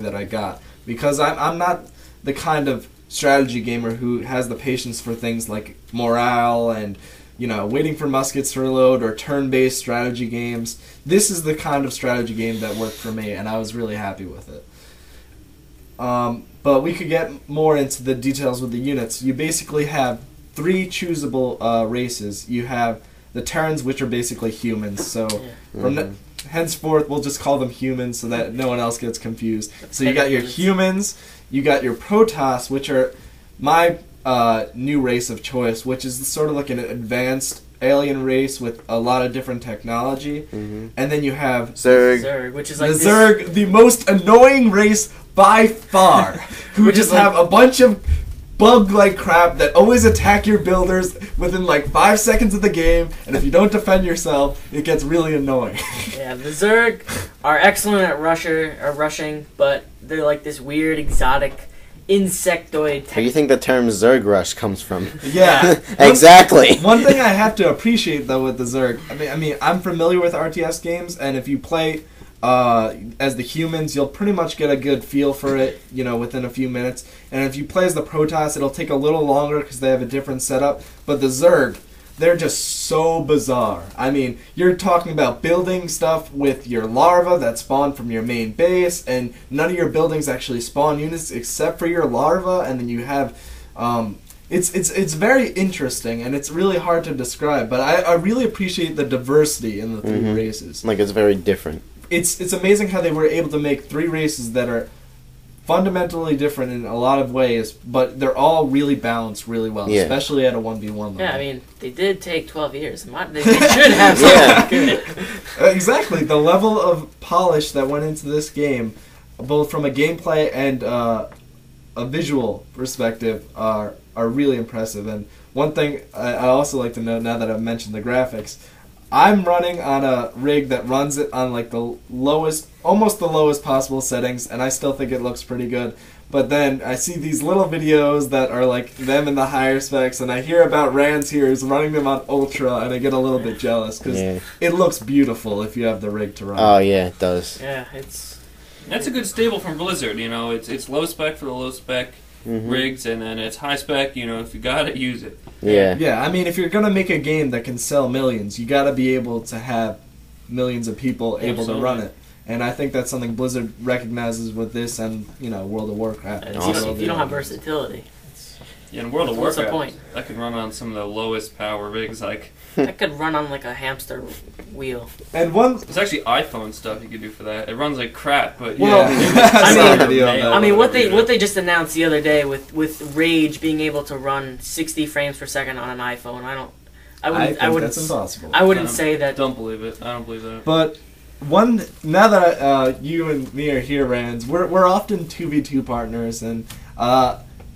that I got, because I'm not the kind of strategy gamer who has the patience for things like morale and, you know, waiting for muskets to reload or turn-based strategy games. This is the kind of strategy game that worked for me, and I was really happy with it. But we could get more into the details with the units. You basically have 3 choosable races. You have the Terrans, which are basically humans, so from henceforth we'll just call them humans so that no one else gets confused. So you got your humans, you got your Protoss, which are my new race of choice, which is sort of like an advanced alien race with a lot of different technology. And then you have Zerg, which is like the Zerg, the most annoying race by far, who just have a bunch of bug-like crap that always attack your builders within like 5 seconds of the game, and if you don't defend yourself, it gets really annoying. Yeah, the Zerg are excellent at rushing, but they're like this weird, exotic, insectoid Where do you think the term Zerg rush comes from? Yeah. Exactly. One thing I have to appreciate, though, with the Zerg, I mean, I'm familiar with RTS games, and if you play as the humans, you'll pretty much get a good feel for it, you know, within a few minutes. And if you play as the Protoss, it'll take a little longer because they have a different setup. But the Zerg, they're just so bizarre. I mean, you're talking about building stuff with your larva that spawn from your main base, and none of your buildings actually spawn units except for your larva, and then you have... It's very interesting, and it's really hard to describe, but I really appreciate the diversity in the 3 races. Like, it's very different. It's amazing how they were able to make 3 races that are fundamentally different in a lot of ways, but they're all really balanced really well, especially at a 1v1 level. Yeah, I mean, they did take 12 years. They should have something good. Exactly. The level of polish that went into this game, both from a gameplay and a visual perspective, are really impressive. And one thing I also like to note, now that I've mentioned the graphics, I'm running on a rig that runs it on like the lowest, almost the lowest possible settings, and I still think it looks pretty good. But then I see these little videos that are like them in the higher specs, and I hear about Rand's here who's running them on Ultra, and I get a little bit jealous because it looks beautiful if you have the rig to run. Oh yeah, it does. Yeah, that's a good stable from Blizzard. You know, it's low spec for the low spec rigs, and then it's high spec. You know, if you got it, use it. Yeah, I mean, if you're gonna make a game that can sell millions, you gotta be able to have millions of people able to run it. And I think that's something Blizzard recognizes with this and, you know, World of Warcraft. If you don't have versatility. Yeah, in World of what's Warcraft, the point? that could run on some of the lowest power rigs, like... That could run on like a hamster wheel. And There's actually iPhone stuff you could do for that. It runs like crap, but I mean, what they just announced the other day with Rage being able to run 60 frames per second on an iPhone, I wouldn't. That's impossible. I wouldn't say that. Don't believe it. I don't believe that. But now that you and me are here, Rands, we're often 2v2 partners, and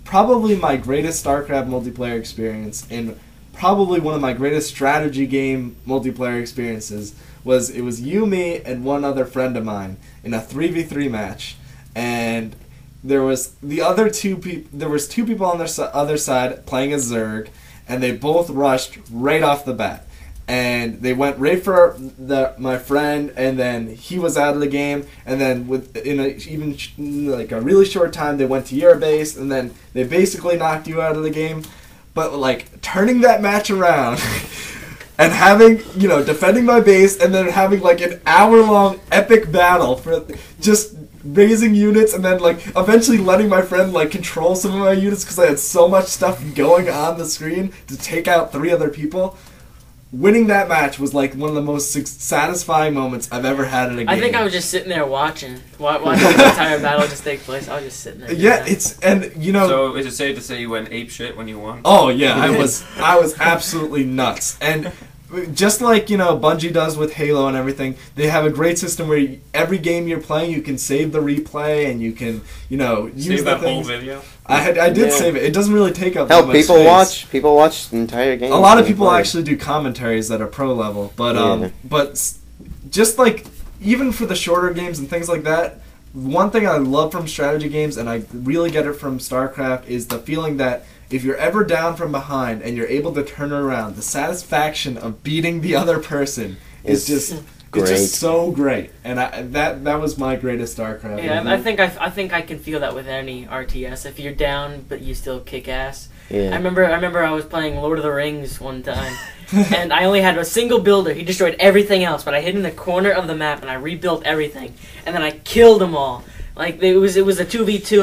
probably my greatest Starcraft multiplayer experience, and probably one of my greatest strategy game multiplayer experiences, was you, me, and one other friend of mine in a 3v3 match, and there was two people on their other side playing as Zerg, and they both rushed right off the bat. And they went right for my friend, and then he was out of the game. And then in a really short time, they went to your base, and then they basically knocked you out of the game. But like turning that match around and having, you know, defending my base, and then having like an hour-long epic battle for just raising units, and then like eventually letting my friend like control some of my units because I had so much stuff going on the screen to take out 3 other people. Winning that match was like one of the most satisfying moments I've ever had in a game. I think I was just sitting there watching the entire battle just take place. I was just sitting there. Yeah, you know. So is it safe to say you went ape shit when you won? Oh yeah, I was absolutely nuts. And just like, you know, Bungie does with Halo and everything, they have a great system where every game you're playing, you can save the replay, and you can, you know, use that whole video. I did save it. It doesn't really take up that much space. People watch the entire game. A lot of people actually do commentaries that are pro level, but just like even for the shorter games and things like that, one thing I love from strategy games, and I really get it from StarCraft, is the feeling that if you're ever down from behind and you're able to turn around, the satisfaction of beating the other person is just It's just so great, and that was my greatest StarCraft. Yeah, I think I can feel that with any RTS. If you're down but you still kick ass. Yeah. I remember I was playing Lord of the Rings one time, and I only had a single builder. He destroyed everything else, but I hid in the corner of the map and I rebuilt everything, and then I killed them all. Like it was a 2v2,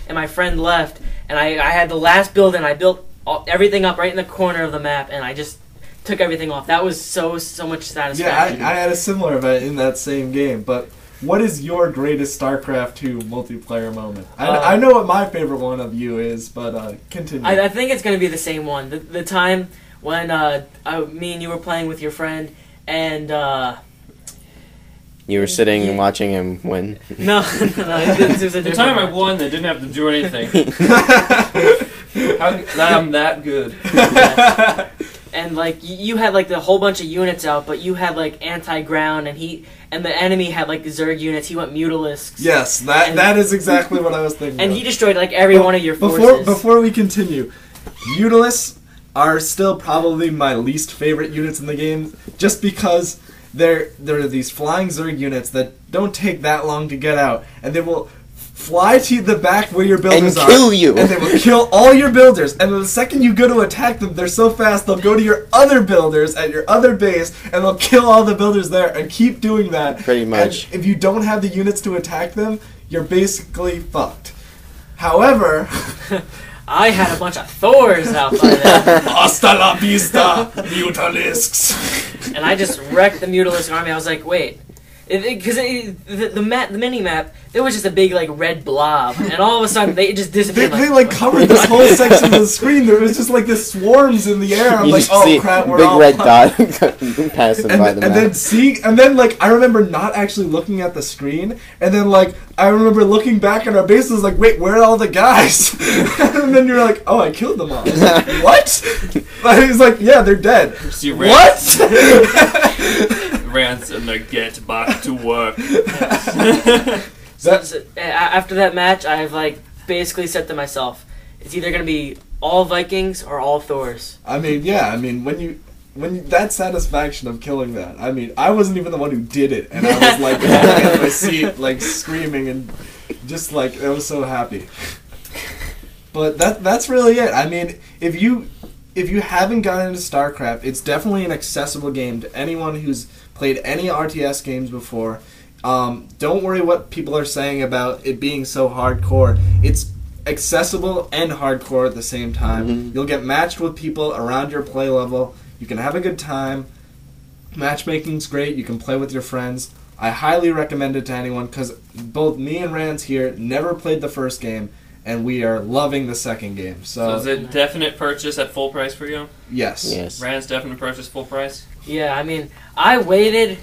and my friend left, and I had the last build, and I built everything up right in the corner of the map, and I just took everything off. That was so much satisfaction. Yeah, I had a similar event in that same game, but what is your greatest StarCraft 2 multiplayer moment? I know what my favorite one of you is, but continue. I think it's going to be the same one. The time when me and you were playing with your friend, and you were sitting and watching him win. No, it was a the time I won, they didn't have to do anything. I'm that good. Yeah. And like you had like the whole bunch of units out, but you had like anti-ground, and the enemy had like Zerg units. He went Mutalisks. Yes, that is exactly what I was thinking. And he destroyed like every one of your forces. Before we continue, Mutalisks are still probably my least favorite units in the game, just because they're these flying Zerg units that don't take that long to get out, and they will fly to the back where your builders and kill you. And they will kill all your builders. And the second you go to attack them, they're so fast, they'll go to your other builders at your other base, and they'll kill all the builders there, and keep doing that. Pretty much. And if you don't have the units to attack them, you're basically fucked. However... I had a bunch of Thors out by then. Hasta la vista, Mutalisks. And I just wrecked the Mutalisk army. I was like, wait. Because the mini-map, there was just a big, like, red blob. And all of a sudden, they just disappeared. They covered this whole section of the screen. There was just, like, this swarms in the air. I'm like, oh, crap, we're all... big red dot passing by the map. And then, like, I remember not actually looking at the screen. And then, like, I remember looking back at our base and was like, wait, where are all the guys? And then you're like, oh, I killed them all. I was like, what? He's like, yeah, they're dead. What? Rants and they get back to work. So after that match, I've like basically said to myself, it's either gonna be all Vikings or all Thors. I mean, yeah. I mean, when that satisfaction of killing that. I mean, I wasn't even the one who did it, and I was like in my seat, like screaming and just like I was so happy. But that's really it. I mean, if you haven't gotten into StarCraft, it's definitely an accessible game to anyone who's played any RTS games before. Don't worry what people are saying about it being so hardcore. It's accessible and hardcore at the same time. Mm-hmm. You'll get matched with people around your play level. You can have a good time. Matchmaking's great. You can play with your friends. I highly recommend it to anyone because both me and Rance here never played the first game, and we are loving the second game. So is it definite purchase at full price for you? Yes. Rance, definite purchase full price? Yeah, I mean, I waited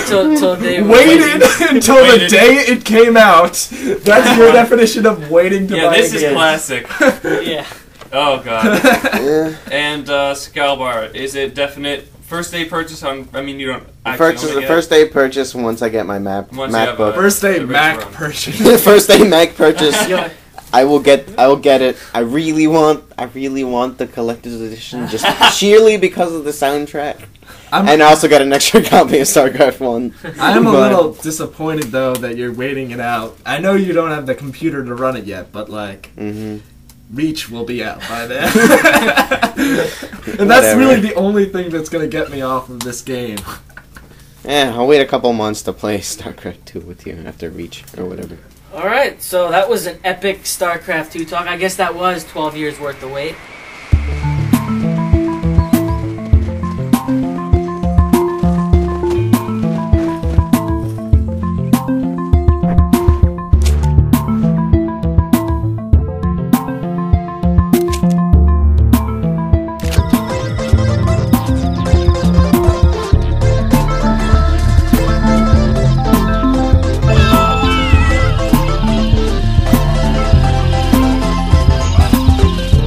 till they waited until the day it came out. That's your definition of waiting to buy. Yeah, this is classic. Yeah. Oh god. And Scalbar, is it definite first day purchase on? I mean, you don't. The first day purchase once I get my MacBook. First day Mac purchase. First day Mac purchase. I will get it. I really want the collector's edition just sheerly because of the soundtrack. And I also got an extra copy of StarCraft 1. I am a little disappointed though that you're waiting it out. I know you don't have the computer to run it yet, but like Reach will be out by then. And that's really the only thing that's gonna get me off of this game. Yeah, I'll wait a couple months to play StarCraft 2 with you after Reach or whatever. Alright, so that was an epic StarCraft 2 talk. I guess that was 12 years worth of wait.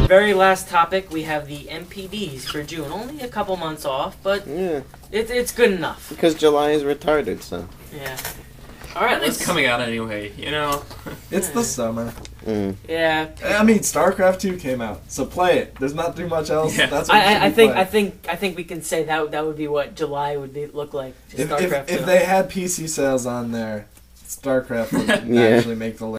Very last topic, we have the NPDs for June. Only a couple months off, but yeah, it's good enough. Because July is retarded, so. Yeah. All right, it's coming out anyway, you know. It's the summer. Yeah. I mean, Starcraft 2 came out, so play it. There's not too much else. Yeah. That's what I think we can say that would be what July would look like. Just Starcraft 2. If they had PC sales on there, Starcraft would actually make the list.